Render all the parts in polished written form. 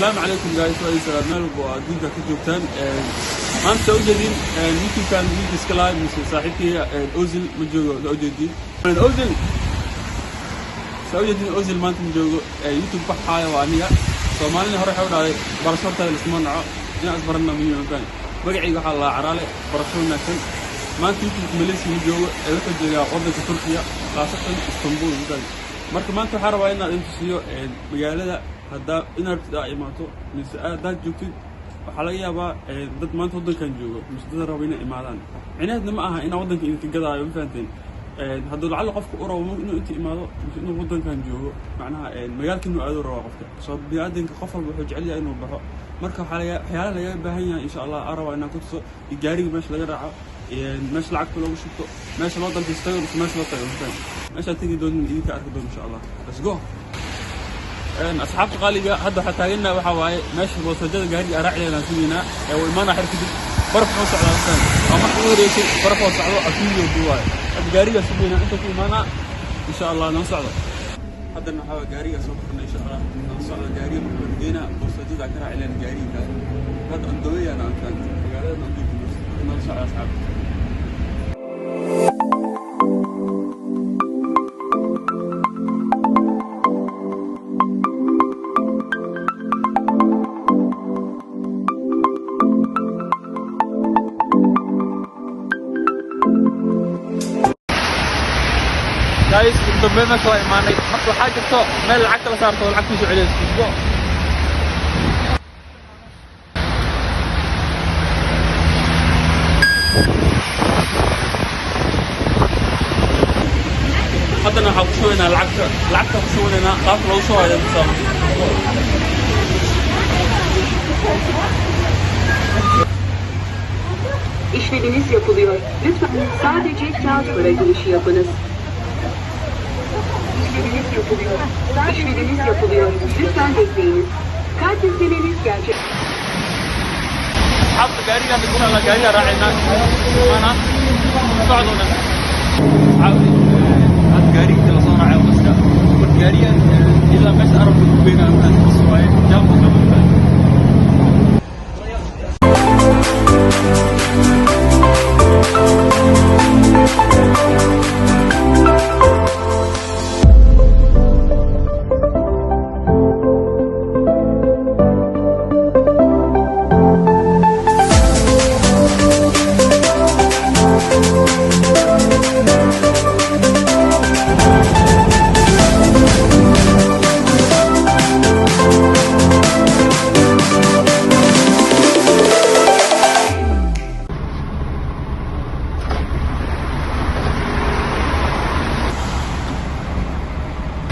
السلام عليكم جايز وإسرائيل وأدينك كجوبتان ما أنت أوجدين يمكن كان فيديو سكلايب مثل صاحبتي أوزل مجوجو أوجدين أوزل سأوجدين أوزل ما أنت مجوجو يوتيوب بحايا وأنيا سومالي هروح أقول على برشلونة الاسمان عا أنا أصبرنا من مكان بقعي وحال الله عرالي برشلونة كن ما أنت يوتيوب ماليزيا مجوجو أروح جاي قبل تركيا خاصة اسطنبول مكان marka maanta waxaan rabaa inaad intusiyo magaalada hadda inaad imaato mise aad joogtid waxa laga yaabaa dad maanta wadankan joogo mise dad raba inay imaadaan cinaadna ma aha in wadanka idinka gadaayo fahanteen hadduu lacag qofka u rabo inuu inta imaado mise inuu wadankan joogo macnaha magaalka inuu aad u rabo qofka soo bini'aadanka qof walba wuxuu jecel yahay inuu baxo marka waxyaalaha laga baahan yahay insha Allah aan rabaa inaan ku tuso gaariga meesha laga raaco meesha lacagta loogu shubto meesha loo dalbistayo meesha loo tago meesha tagi doon idinka arki doon insha Allah let's go asxaabta qaaliga hadda waxa taagana waxa waaye meesha boosajada gaariga raacayna sidina ee way maana xirkid baraf noo socdaan ama ku wareegay baraf oo socdo afiyo duwaay gaariga sidina inta ku imaana insha Allah noo socdo hadda waxa gaariga soo kornay insha Allah noo socdo gaariga markeena boosajada ka raacayna gaariga hadda andooyana aan magaalada noo socdo asxaabta guys ضمننا شوي ماني مطلع حاجه تو مال العقل صار تو العقل شو عليه اسبوع حطنا حق شوينا العقل شوينا قاف لو شويه İşleminiz yapılıyor. Lütfen sadece kağıt para girişi yapınız. İşleminiz yapılıyor. Lütfen bekleyiniz. Kart izlemeniz gerçek. حط قارينا بيكون على قارينا راعينا انا صعدونا عاودي هاد قاري اللي صار على وسط والقاريه اذا مش اعرف بين امكان الصوايا جابوا قبل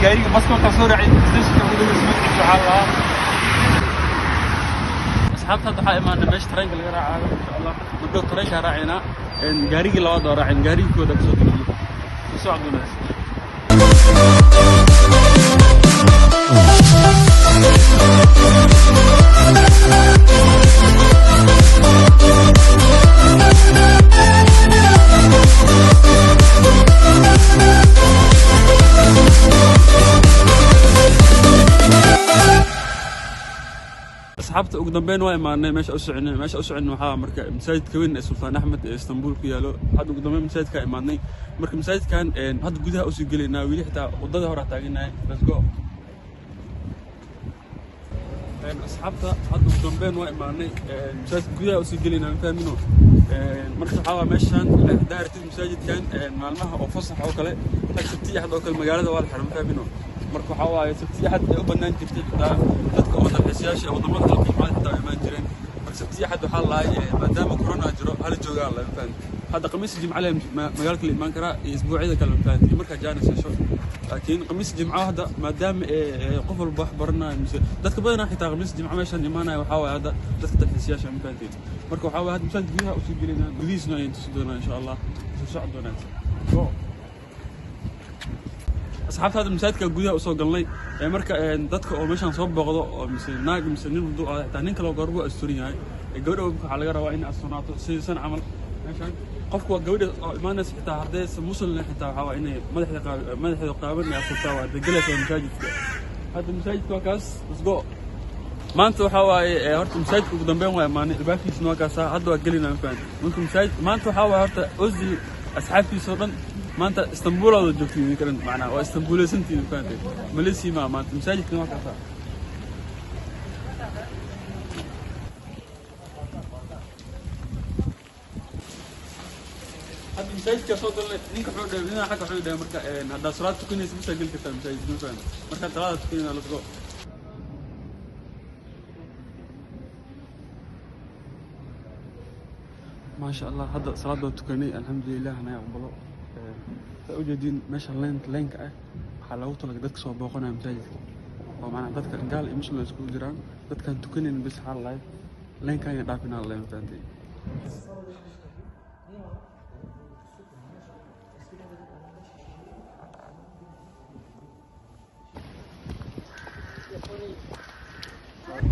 gaariga baska ka soo raacay isdashka ugu ismaaciil waxa la asxaabta waxa imaanay meesha tareenka laga raacayo insha Allah muddo tareenka raacayna gaariga labaad oo raacin gaariga kooda ka soo tagay socoduna asxaabta ugu dambeyn waa imaanay meesha u soconay waxa marka masaajidka weyn ee Sultan Ahmed ee Istanbul ku yaalo hadda ugu dambeyn masaajidka imaanay marka masaajidkan hadda gudaha u soo galeynaa wili xitaa wadada hore taaganahay let's go asxaabta hadda ugu dambeyn waa imaanay masaajidka gudaha u soo galeynaa fahamino marka waxa meeshan daartid masaajidkan maalmaha oo fasax oo kale tagti axad oo kale magaalada waa la xiran fahamino marka waxa waaye sabti axad ay u banaan jirtay dadka oo dalxiisayaasha wadamada kala qiimaha xitaa imaan jireen marka sabti axad waxa la maadaama corona jiro hal joogaan la faham hadda khamiis jimcaale magaalka la imaan karaa iyo isbuucyada kala faham marka jaanis hesho laakiin khamiis jimcaha hadda maadaama qof walba wax baranayo dadka badan xitaa khamiis jimcaha meeshan imaanaya waxa waaye hadda dadka dalxiisayaasha ma fahanteen marka waxa waaye hadda masaajid gudaha u soo gelinaa gudihiisna ay tusi doonaa insha Allah socod doonaa asxaabta hadda masaajidka gudaha u soo galnay marka dadka oo meeshan soo booqdo oo naag mise nin wuxuu taa nin kale oo garbo asturin yahay gabadha waxa laga rabaa in asnaato sidii camal meeshan qofku gabadha oo imaanaysa xitaa haddaysa muslimna xitaa waxa waa inay madaxda qaaban ay astaa waa degalaysa masaajidka هذا المساجد كاس let's go maanta waxa waaye horta masaajidka ugu dambeyn waa imaanay albaabkiisna waa kaasaa hadda waa gelinaa mafaan marka masaajid maanta waxa waaye horta Ozil asxaabtiisa oo dhan maanta Istanbul oo joogtiin karan macnaa waa Istanbulisantii mafaantay Malaysia ma maanta masaajidka waa kaasaa hadda masaajidka soo galnay ninka wuxuu dheer ninka xagga wuxuu dheer marka hadda salaad tukanaysa bisa gal kartaa masaajidka mafaan marka salaad tukanayna la soo ما شاء الله هذا صلاة تكني الحمد لله أنا يقبله فأوجدين ماشى لينك حلاوته لك دتك صوب بقنا متاجد ومعنا دتك قال مش اللي يسكون جيران دتك تكني بس حال لايف لينك كان يضافنا الله متاجد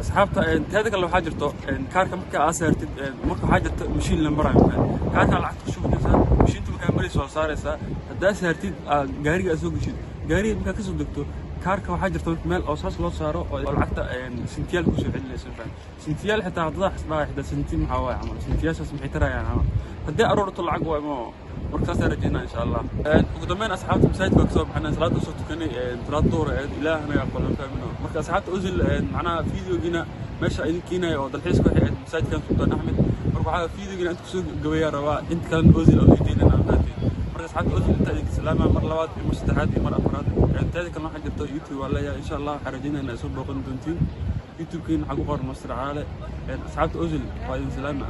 أصحابته هذا كله حاجرته كارك مركا أسرت مركا حاجرته مشين لمبرة كارك على عكس شوف نفسه مشين تبقى مريس وصار إسا هذا سرتيد جاري أسوق مشين جاري مركا كسب دكتور كارك وحاجرته مال أساس لو صاروا والعكتا سنتيال كوسو حل سنفان سنتيال حتى عضلة حسبها إحدى سنتين محاوي عمل سنتيال أساس محترى يعني عمل هذا أرور طلع عقوة ما مركز رجينا إن شاء الله وقدمين أصحاب مساجد كوكسو بحنا صلاة وصوت كني صلاة دور إلهنا يقبل فهمنا مركز أصحاب أزل معنا فيديو جينا ماشى إن كينا أو الحيس كوحي مساجد كان سلطان أحمد مركز فيديو جينا أنت كسوق قوية روا أنت كان أزل أو يدينا نعمتي مركز أصحاب أزل أنت سلامة مرلوات مستحات مرة أفراد يعني تاني كان واحد جبته يوتيوب ولا إن شاء الله حرجينا إن أسوق بقول دونتين يوتيوب كين حقوق مصر عالي أصحاب أزل وعليكم سلامة